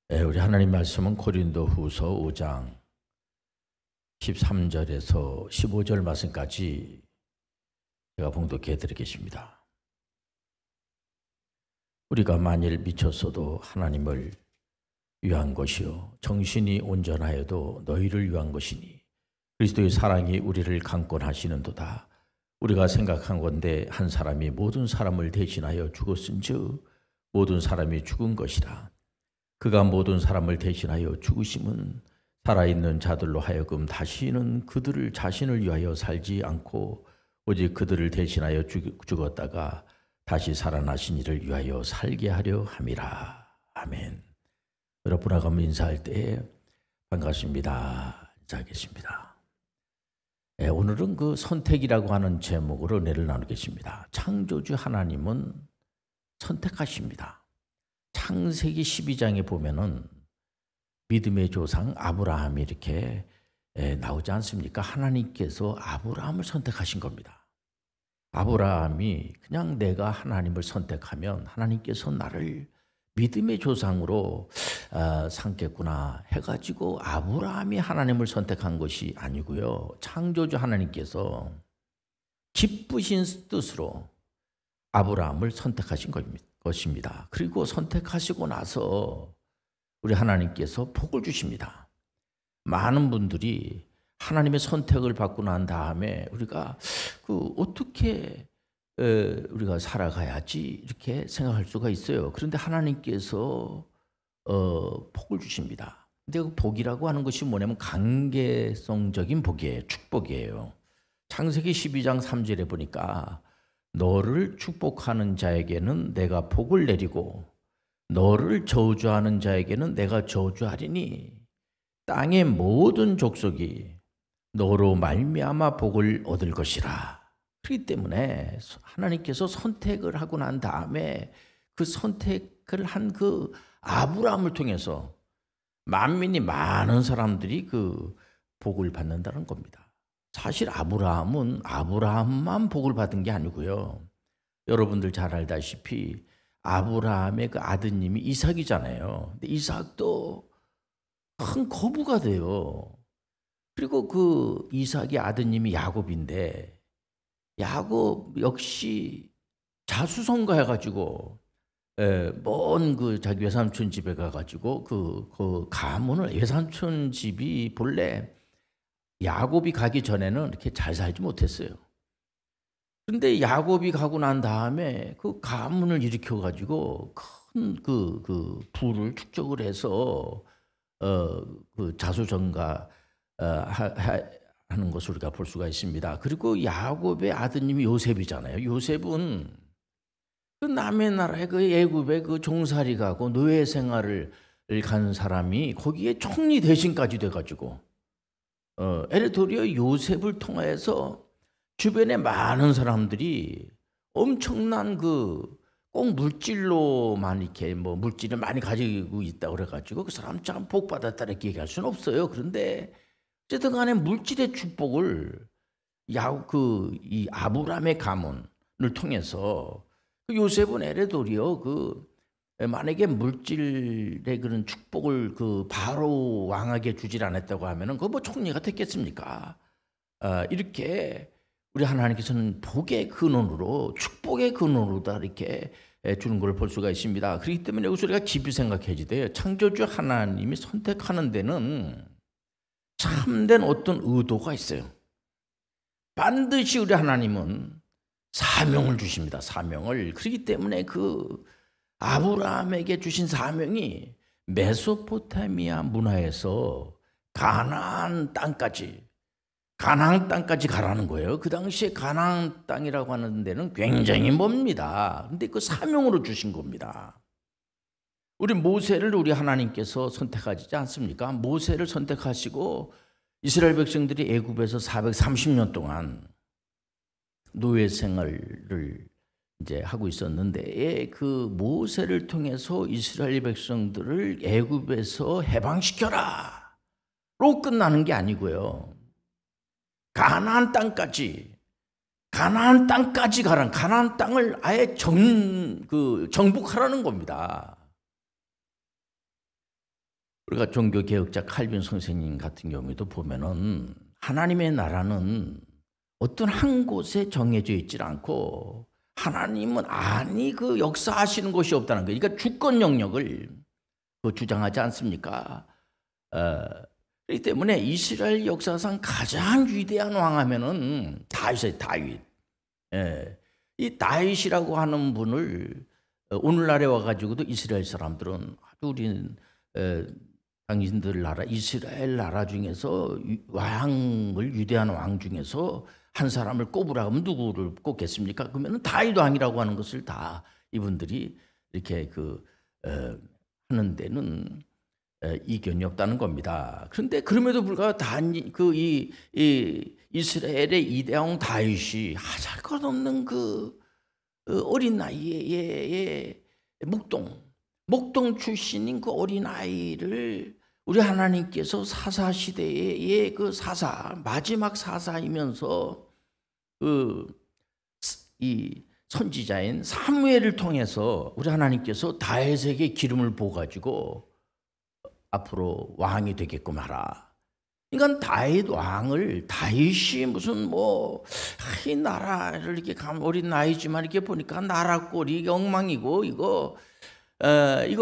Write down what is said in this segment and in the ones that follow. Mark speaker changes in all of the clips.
Speaker 1: 우리 하나님 말씀은 고린도후서 5장 13절에서 15절 말씀까지 제가 봉독해 드리겠습니다. 우리가 만일 미쳤어도 하나님을 위한 것이요 정신이 온전하여도 너희를 위한 것이니 그리스도의 사랑이 우리를 강권하시는도다. 우리가 생각한 건데 한 사람이 모든 사람을 대신하여 죽었은즉 모든 사람이 죽은 것이라. 그가 모든 사람을 대신하여 죽으심은 살아있는 자들로 하여금 다시는 그들을 자신을 위하여 살지 않고 오직 그들을 대신하여 죽었다가 다시 살아나신 이를 위하여 살게 하려 함이라. 아멘. 여러분하고 인사할 때 반갑습니다. 인사하겠습니다. 오늘은 그 선택이라고 하는 제목으로 은혜를 나누겠습니다. 창조주 하나님은 선택하십니다. 창세기 12장에 보면은 믿음의 조상 아브라함이 이렇게 나오지 않습니까? 하나님께서 아브라함을 선택하신 겁니다. 아브라함이 그냥 내가 하나님을 선택하면 하나님께서 나를 믿음의 조상으로 삼겠구나 해가지고 아브라함이 하나님을 선택한 것이 아니고요. 창조주 하나님께서 기쁘신 뜻으로 아브라함을 선택하신 것입니다. 그리고 선택하시고 나서 우리 하나님께서 복을 주십니다. 많은 분들이 하나님의 선택을 받고 난 다음에 우리가 어떻게 우리가 살아가야지 이렇게 생각할 수가 있어요. 그런데 하나님께서 복을 주십니다. 근데 그 복이라고 하는 것이 뭐냐면 관계성적인 복이에요. 축복이에요. 창세기 12장 3절에 보니까 너를 축복하는 자에게는 내가 복을 내리고 너를 저주하는 자에게는 내가 저주하리니 땅의 모든 족속이 너로 말미암아 복을 얻을 것이라. 그렇기 때문에 하나님께서 선택을 하고 난 다음에 그 선택을 한 그 아브라함을 통해서 만민이 많은 사람들이 그 복을 받는다는 겁니다. 사실 아브라함은 아브라함만 복을 받은 게 아니고요. 여러분들 잘 알다시피 아브라함의 그 아드님이 이삭이잖아요. 근데 이삭도 큰 거부가 돼요. 그리고 그 이삭의 아드님이 야곱인데 야곱 역시 자수성가해가지고 먼 그 자기 외삼촌 집에 가가지고 그 가문을 외삼촌 집이 본래 야곱이 가기 전에는 이렇게 잘 살지 못했어요. 그런데 야곱이 가고 난 다음에 그 가문을 일으켜가지고 큰 그 부를 축적을 해서 그 자수성가 하는 것을 우리가 볼 수가 있습니다. 그리고 야곱의 아드님이 요셉이잖아요. 요셉은 그 남의 나라에 그 애굽에 그 종살이 가고 노예 생활을 간 사람이 거기에 총리 대신까지 돼가지고 에르도리어 요셉을 통해서 주변에 많은 사람들이 엄청난 꼭 물질로만 이렇게 물질을 많이 가지고 있다 그래가지고 그 사람 참 복 받았다 이렇게 얘기할 수는 없어요. 그런데 어쨌든 간에 물질의 축복을 이 아브라함의 가문을 통해서 그 요셉은 에레도리어 만약에 물질의 그런 축복을 바로 왕에게 주질 않았다고 하면은 총리가 됐겠습니까? 이렇게 우리 하나님께서는 복의 근원으로 축복의 근원으로다 이렇게 주는 걸 볼 수가 있습니다. 그렇기 때문에 여기서 우리가 깊이 생각해야 돼요. 창조주 하나님이 선택하는 데는 참된 어떤 의도가 있어요. 반드시 우리 하나님은 사명을 주십니다. 사명을. 그렇기 때문에 아브라함에게 주신 사명이 메소포타미아 문화에서 가나안 땅까지 가라는 거예요. 그 당시에 가나안 땅이라고 하는 데는 굉장히 멉니다. 근데 그 사명으로 주신 겁니다. 우리 모세를 우리 하나님께서 선택하지 않습니까? 모세를 선택하시고 이스라엘 백성들이 애굽에서 430년 동안 노예 생활을 이제 하고 있었는데 그 모세를 통해서 이스라엘 백성들을 애굽에서 해방시켜라로 끝나는 게 아니고요. 가나안 땅까지 가라는 가나안 땅을 아예 정복하라는 겁니다. 우리가 종교 개혁자 칼빈 선생님 같은 경우에도 보면은 하나님의 나라는 어떤 한 곳에 정해져 있질 않고 하나님은 아니 그 역사하시는 곳이 없다는 거예요. 그러니까 주권 영역을 주장하지 않습니까? 그렇기 때문에 이스라엘 역사상 가장 위대한 왕하면은 다윗이에요. 다윗. 이 다윗이라고 하는 분을 오늘날에 와가지고도 이스라엘 사람들은 아주 우리는 당신들 나라 이스라엘 나라 중에서 왕을 위대한 왕 중에서 한 사람을 꼽으라 하면 누구를 꼽겠습니까? 그러면 다윗 왕이라고 하는 것을 다 이분들이 이렇게 하는 데는 이견이 없다는 겁니다. 그런데 그럼에도 불구하고 이 이스라엘의 이대왕 다윗이 하잘 것 없는 어린 나이에 목동 출신인 그 어린 아이를 우리 하나님께서 사사 시대의 그 마지막 사사이면서 이 선지자인 사무엘을 통해서 우리 하나님께서 다윗에게 기름을 부어 가지고 앞으로 왕이 되게끔 하라. 그러니까 다윗이 무슨 이 나라를 이렇게 어린 나이지만 이렇게 보니까 나라 꼴이 엉망이고 이거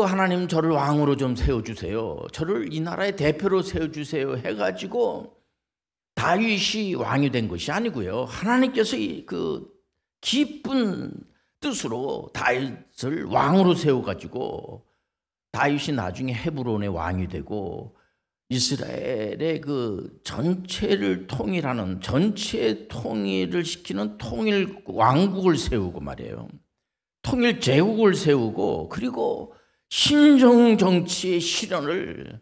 Speaker 1: 하나님 저를 왕으로 좀 세워주세요. 저를 이 나라의 대표로 세워주세요. 해가지고 다윗이 왕이 된 것이 아니고요. 하나님께서 그 기쁜 뜻으로 다윗을 왕으로 세워가지고 다윗이 나중에 헤브론의 왕이 되고 이스라엘의 그 전체를 통일하는 전체 통일을 시키는 통일 왕국을 세우고 말이에요. 통일 제국을 세우고 그리고 신정 정치의 실현을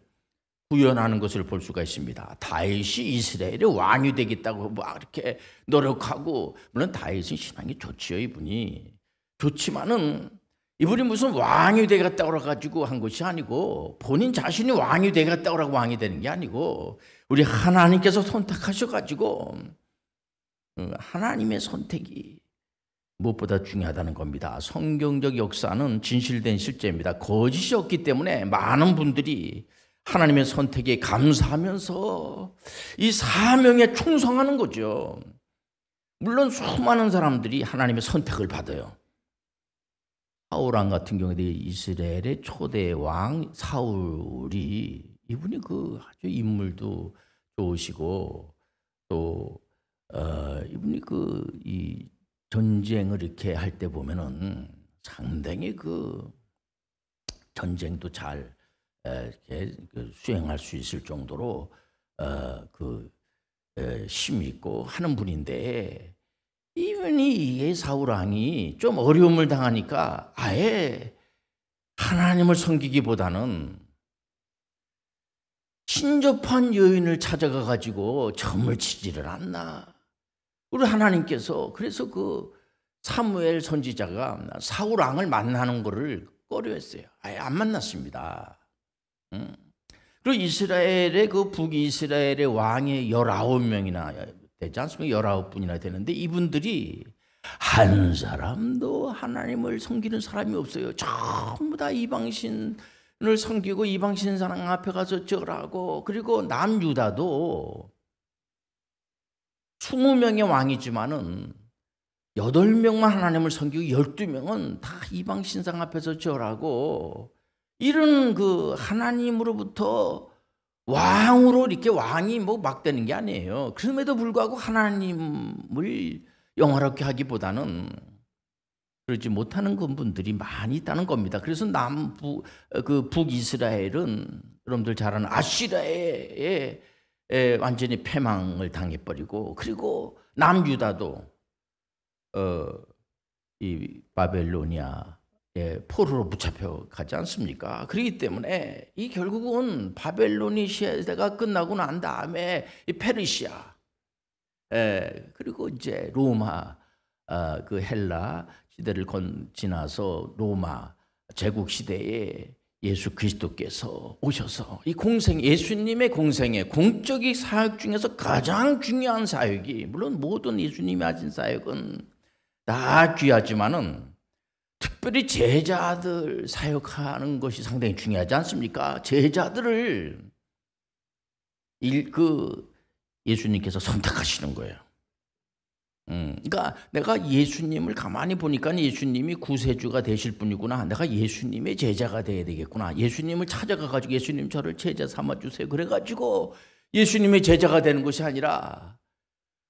Speaker 1: 구현하는 것을 볼 수가 있습니다. 다윗이 이스라엘의 왕이 되겠다고 막 이렇게 노력하고 물론 다윗은 신앙이 좋지요. 이분이 좋지만은 이분이 무슨 왕이 되겠다고 해가지고 한 것이 아니고 본인 자신이 왕이 되겠다고 하고 왕이 되는 게 아니고 우리 하나님께서 선택하셔가지고 하나님의 선택이 무엇보다 중요하다는 겁니다. 성경적 역사는 진실된 실제입니다. 거짓이 없기 때문에 많은 분들이 하나님의 선택에 감사하면서 이 사명에 충성하는 거죠. 물론 수많은 사람들이 하나님의 선택을 받아요. 사울왕 같은 경우에 이스라엘의 초대 왕 사울이 이분이 아주 인물도 좋으시고 또 이분이 이 전쟁을 이렇게 할 때 보면은 상당히 전쟁도 잘 이렇게 수행할 수 있을 정도로 힘이 있고 하는 분인데 이분이 사울 왕이 좀 어려움을 당하니까 아예 하나님을 섬기기보다는 신접한 여인을 찾아가 가지고 점을 치지를 않나. 우리 하나님께서 그래서 사무엘 선지자가 사울 왕을 만나는 것을 꺼려했어요. 아예 안 만났습니다. 그리고 이스라엘의 북이스라엘의 왕이 19명이나 되지 않습니까? 19분이나 되는데 이분들이 한 사람도 하나님을 섬기는 사람이 없어요. 전부 다 이방신을 섬기고 이방신 사람 앞에 가서 절하고 그리고 남유다도 20명의 왕이지만은 8명만 하나님을 섬기고 12명은 다 이방신상 앞에서 절하고 이런 하나님으로부터 왕으로 이렇게 왕이 막 되는 게 아니에요. 그럼에도 불구하고 하나님을 영화롭게 하기보다는 그러지 못하는 분들이 많이 있다는 겁니다. 그래서 북이스라엘은 여러분들 잘 아는 아시라에 완전히 패망을 당해버리고 그리고 남유다도 이 바벨로니아 포로로 붙잡혀 가지 않습니까? 그렇기 때문에 이 결국은 바벨로니 시대가 끝나고 난 다음에 이 페르시아 그리고 이제 로마 헬라 시대를 지나서 로마 제국 시대에 예수 그리스도께서 오셔서 이 예수님의 공생의 공적인 사역 중에서 가장 중요한 사역이 물론 모든 예수님이 하신 사역은 다 귀하지만은 특별히 제자들 사역하는 것이 상당히 중요하지 않습니까? 제자들을 예수님께서 선택하시는 거예요. 그러니까 내가 예수님을 가만히 보니까 예수님이 구세주가 되실 분이구나. 내가 예수님의 제자가 돼야 되겠구나. 예수님을 찾아가가지고 예수님 저를 제자 삼아주세요. 그래가지고 예수님의 제자가 되는 것이 아니라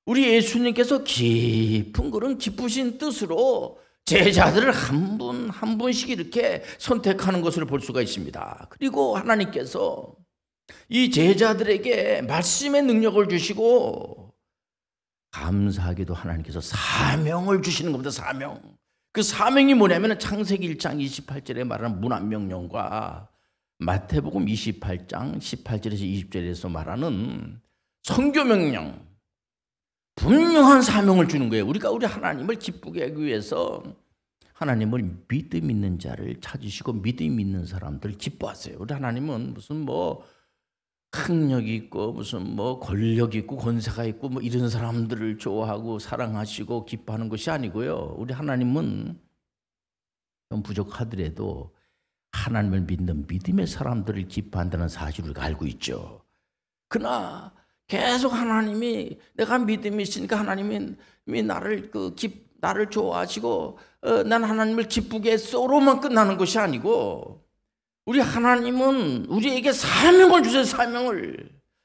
Speaker 1: 우리 예수님께서 깊은 그런 기쁘신 뜻으로 제자들을 한 분 한 분씩 이렇게 선택하는 것을 볼 수가 있습니다. 그리고 하나님께서 이 제자들에게 말씀의 능력을 주시고 감사하게도 하나님께서 사명을 주시는 겁니다. 사명. 그 사명이 뭐냐면 창세기 1장 28절에 말하는 문안명령과 마태복음 28장 18절에서 20절에서 말하는 선교명령, 분명한 사명을 주는 거예요. 우리 하나님을 기쁘게 하기 위해서 하나님을 믿음 있는 자를 찾으시고 믿음 있는 사람들 기뻐하세요. 우리 하나님은 무슨 학력이 있고 무슨 권력 있고 권세가 있고 이런 사람들을 좋아하고 사랑하시고 기뻐하는 것이 아니고요. 우리 하나님은 좀 부족하더라도 하나님을 믿는 믿음의 사람들을 기뻐한다는 사실을 우리가 알고 있죠. 그러나 계속 하나님이 내가 믿음이 있으니까 하나님이 나를 좋아하시고 난 하나님을 기쁘게 했어로만 끝나는 것이 아니고 우리 하나님은 우리에게 사명을 주세요.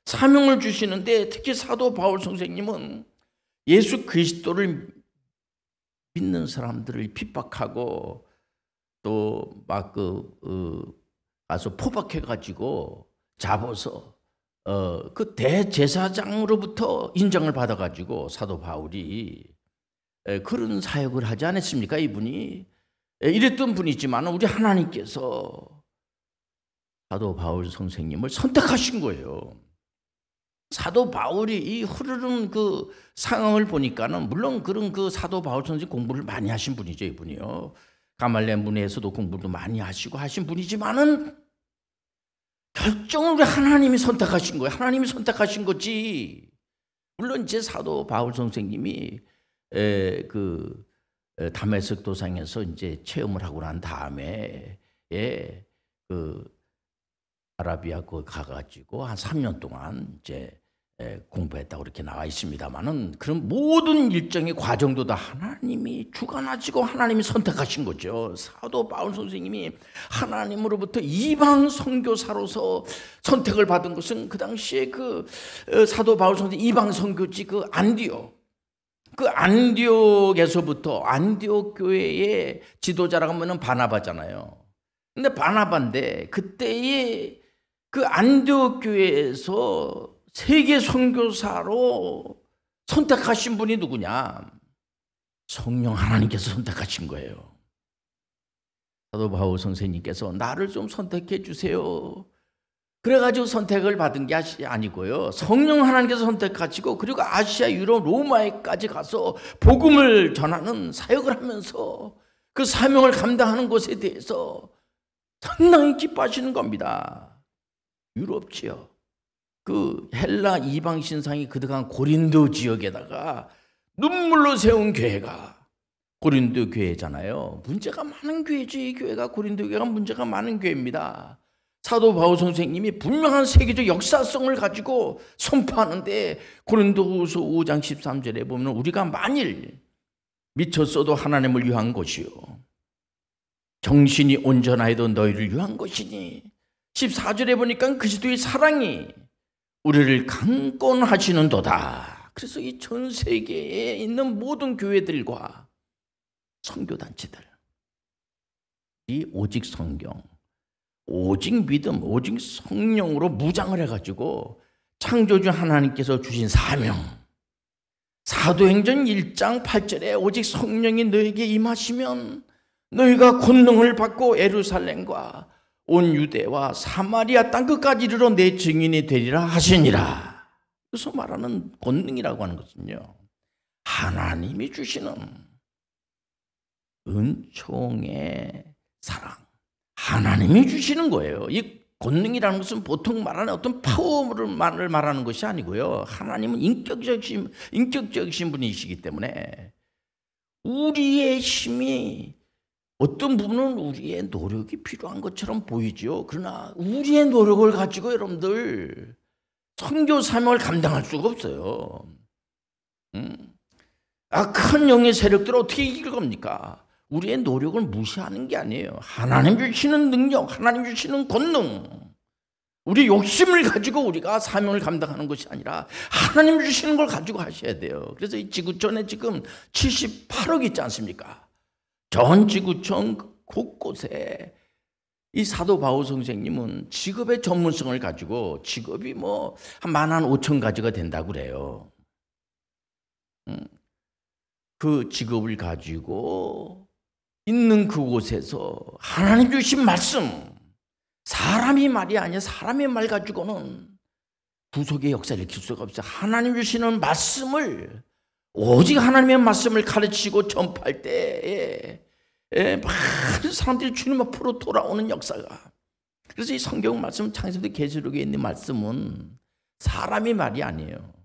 Speaker 1: 사명을 주시는데 특히 사도 바울 선생님은 예수 그리스도를 믿는 사람들을 핍박하고 또 가서 포박해가지고 잡아서 그 대제사장으로부터 인정을 받아가지고 사도 바울이 그런 사역을 하지 않았습니까? 이분이 이랬던 분이지만 우리 하나님께서 사도 바울 선생님을 선택하신 거예요. 사도 바울이 이 흐르는 그 상황을 보니까는 물론 그런 사도 바울 선생님 공부를 많이 하신 분이죠. 이분이요. 가말리엘 문에서도 공부도 많이 하신 분이지만은 결정을 우리 하나님이 선택하신 거예요. 하나님이 선택하신 거지. 물론 이제 사도 바울 선생님이 다메섹 도상에서 이제 체험을 하고 난 다음에 아라비아 가가지고 한 3년 동안 이제 공부했다고 이렇게 나와 있습니다만은 그런 모든 일정의 과정도 다 하나님이 주관하시고 하나님이 선택하신 거죠. 사도 바울 선생님이 하나님으로부터 이방 선교사로서 선택을 받은 것은 그 당시에 사도 바울 선생님 이방 선교지 안디옥에서부터 안디옥 교회의 지도자라고 하면 바나바잖아요. 근데 바나바인데 그때의 안디옥 교회에서 세계 선교사로 선택하신 분이 누구냐? 성령 하나님께서 선택하신 거예요. 사도 바울 선생님께서 나를 좀 선택해 주세요. 그래가지고 선택을 받은 게 아니고요. 성령 하나님께서 선택하시고 그리고 아시아, 유럽, 로마에까지 가서 복음을 전하는 사역을 하면서 그 사명을 감당하는 것에 대해서 상당히 기뻐하시는 겁니다. 유럽 지역, 헬라 이방 신상이 그동안 고린도 지역에다가 눈물로 세운 교회가 고린도 교회잖아요. 문제가 많은 교회지. 이 교회가 고린도 교회가 문제가 많은 교회입니다. 사도 바울 선생님이 분명한 세계적 역사성을 가지고 선포하는데 고린도후서 5장 13절에 보면 우리가 만일 미쳤어도 하나님을 위한 것이요 정신이 온전하여도 너희를 위한 것이니 14절에 보니까 그리스도의 사랑이 우리를 강권하시는도다. 그래서 이 전 세계에 있는 모든 교회들과 선교단체들 이 오직 성경, 오직 믿음, 오직 성령으로 무장을 해가지고 창조주 하나님께서 주신 사명, 사도행전 1장 8절에 오직 성령이 너에게 임하시면 너희가 권능을 받고 예루살렘과 온 유대와 사마리아 땅끝까지 이르러 내 증인이 되리라 하시니라. 그래서 말하는 권능이라고 하는 것은요, 하나님이 주시는 은총의 사랑, 하나님이 주시는 거예요. 이 권능이라는 것은 보통 말하는 어떤 파워를 말하는 것이 아니고요. 하나님은 인격적이신 분이시기 때문에 우리의 힘이 어떤 부분은 우리의 노력이 필요한 것처럼 보이죠. 그러나 우리의 노력을 가지고 여러분들 선교 사명을 감당할 수가 없어요. 악한 영의 세력들을 어떻게 이길 겁니까? 우리의 노력을 무시하는 게 아니에요. 하나님 주시는 능력, 하나님 주시는 권능, 우리 욕심을 가지고 우리가 사명을 감당하는 것이 아니라 하나님 주시는 걸 가지고 하셔야 돼요. 그래서 이 지구촌에 지금 78억 있지 않습니까? 전 지구촌 곳곳에 이 사도 바울 선생님은 직업의 전문성을 가지고 직업이 뭐 한 15,000가지가 된다고 그래요. 그 직업을 가지고 있는 그곳에서 하나님 주신 말씀, 사람이 말이 아니야. 사람의 말 가지고는 구속의 역사를 일으킬 수가 없어요. 하나님 주시는 말씀을, 오직 하나님의 말씀을 가르치고 전파할 때에 많은 사람들이 주님 앞으로 돌아오는 역사가. 그래서 이 성경 말씀, 창세기 계시록에 있는 말씀은 사람의 말이 아니에요.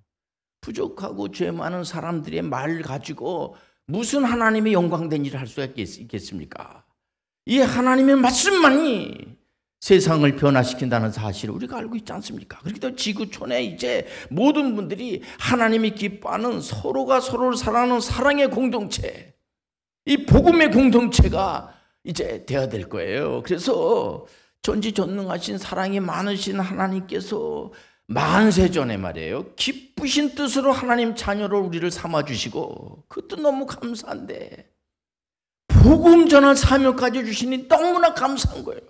Speaker 1: 부족하고 죄 많은 사람들의 말을 가지고 무슨 하나님의 영광된 일을 할 수가 있겠습니까? 이 하나님의 말씀만이 세상을 변화시킨다는 사실을 우리가 알고 있지 않습니까? 그렇기 때문에 지구촌에 이제 모든 분들이 하나님이 기뻐하는 서로가 서로를 사랑하는 사랑의 공동체, 이 복음의 공동체가 이제 되어야 될 거예요. 그래서 전지전능하신 사랑이 많으신 하나님께서 만세전에 말이에요, 기쁘신 뜻으로 하나님 자녀로 우리를 삼아주시고, 그 뜻 너무 감사한데 복음 전할 사명까지 주시니 너무나 감사한 거예요.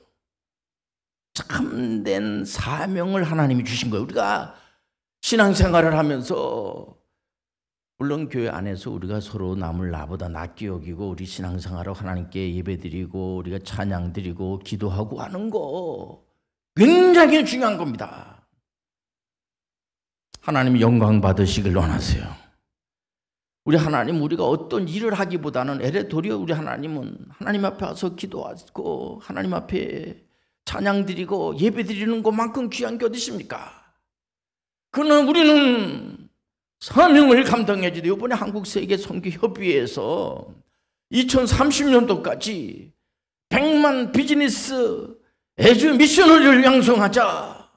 Speaker 1: 참된 사명을 하나님이 주신 거예요. 우리가 신앙생활을 하면서 물론 교회 안에서 우리가 서로 남을 나보다 낫게 여기고 우리 신앙생활을 하나님께 예배드리고 우리가 찬양드리고 기도하고 하는 거 굉장히 중요한 겁니다. 하나님 영광 받으시길 원하세요. 우리 하나님, 우리가 어떤 일을 하기보다는 도리어 우리 하나님은 하나님 앞에 와서 기도하고 하나님 앞에 찬양드리고 예배드리는 것만큼 귀한 게 어디 있습니까? 그러나 우리는 사명을 감당해야 돼요. 이번에 한국세계선교협의회에서 2030년도까지 100만 비즈니스 에듀 미셔너리를 양성하자.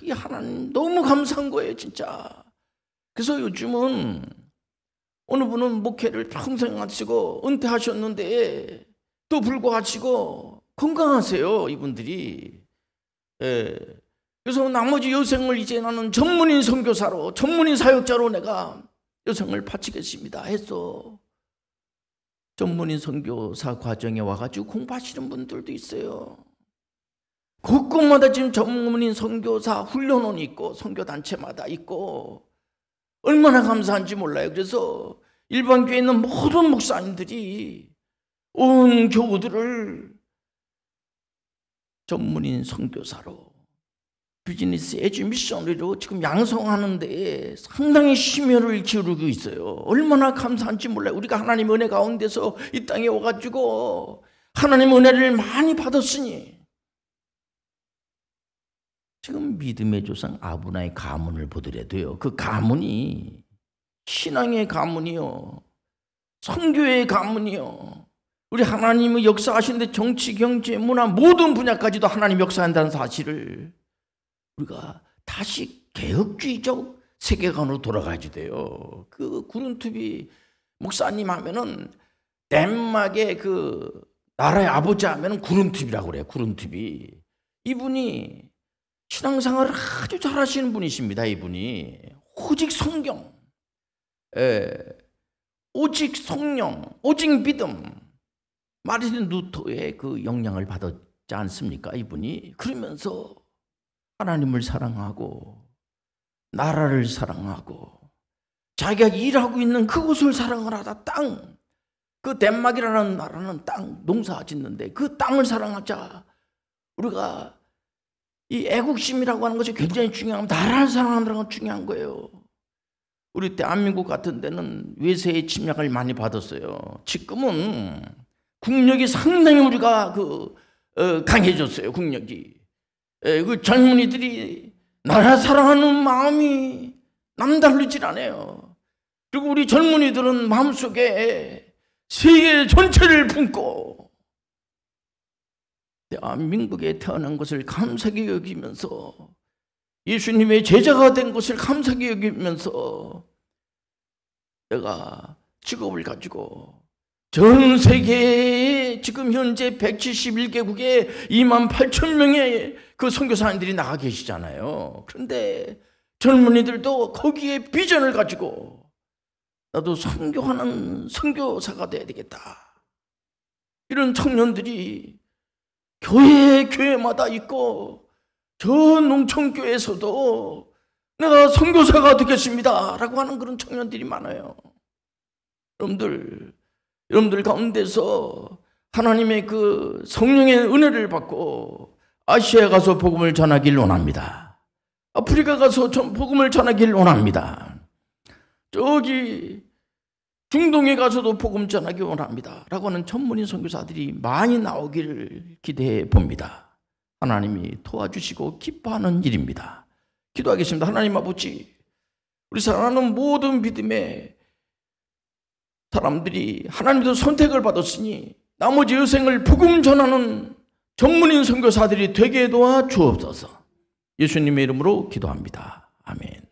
Speaker 1: 이 하나님 너무 감사한 거예요, 진짜. 그래서 요즘은 어느 분은 목회를 평생 하시고 은퇴하셨는데 또 불구하고 건강하세요, 이분들이. 그래서 나머지 여생을 이제 나는 전문인 선교사로, 전문인 사역자로 내가 여생을 바치겠습니다 해서 전문인 선교사 과정에 와가지고 공부하시는 분들도 있어요. 곳곳마다 지금 전문인 선교사 훈련원이 있고 선교단체마다 있고 얼마나 감사한지 몰라요. 그래서 일반 교회에 있는 모든 목사님들이 온 교우들을 전문인 선교사로, 비즈니스 에듀 미셔너리로 지금 양성하는 데 상당히 심혈을 기울이고 있어요. 얼마나 감사한지 몰라요. 우리가 하나님 은혜 가운데서 이 땅에 와가지고 하나님 은혜를 많이 받았으니 지금 믿음의 조상 아브라함의 가문을 보더라도요, 그 가문이 신앙의 가문이요, 선교의 가문이요, 우리 하나님의 역사하시는데 정치, 경제, 문화 모든 분야까지도 하나님 역사한다는 사실을 우리가 다시 개혁주의적 세계관으로 돌아가야 돼요. 그 구른투비 목사님 하면은 덴마크의 그 나라의 아버지 하면은 구른투비라고 그래요. 구른투비. 이분이 신앙생활을 아주 잘하시는 분이십니다. 이분이 오직 성경, 오직 성령, 오직 믿음, 마르틴 루터의 그 영향을 받았지 않습니까? 이분이. 그러면서 하나님을 사랑하고 나라를 사랑하고 자기가 일하고 있는 그곳을 사랑을 하다 땅, 그 덴마크라는 나라는 땅 농사 짓는데 그 땅을 사랑하자. 우리가 이 애국심이라고 하는 것이 굉장히 중요합니다. 나라를 사랑하는 건 중요한 거예요. 우리 대한민국 같은 데는 외세의 침략을 많이 받았어요. 지금은 국력이 상당히 우리가 강해졌어요. 국력이. 그 젊은이들이 나라 사랑하는 마음이 남다르질 않아요. 그리고 우리 젊은이들은 마음속에 세계 전체를 품고 대한민국에 태어난 것을 감사하게 여기면서 예수님의 제자가 된 것을 감사하게 여기면서 내가 직업을 가지고 전 세계에 지금 현재 171개국에 28,000명의 그 선교사님들이 나가 계시잖아요. 그런데 젊은이들도 거기에 비전을 가지고 나도 선교하는 선교사가 돼야 되겠다. 이런 청년들이 교회마다 있고 저 농촌교회에서도 내가 선교사가 되겠습니다 라고 하는 그런 청년들이 많아요. 여러분들 가운데서 하나님의 그 성령의 은혜를 받고 아시아에 가서 복음을 전하길 원합니다. 아프리카 가서 복음을 전하길 원합니다. 저기 중동에 가서도 복음 전하기 원합니다 라고 하는 전문인 선교사들이 많이 나오기를 기대해 봅니다. 하나님이 도와주시고 기뻐하는 일입니다. 기도하겠습니다. 하나님 아버지, 우리 사랑하는 모든 믿음의 사람들이 하나님께서 선택을 받았으니 나머지 여생을 복음 전하는 전문인 선교사들이 되게 도와 주옵소서. 예수님의 이름으로 기도합니다. 아멘.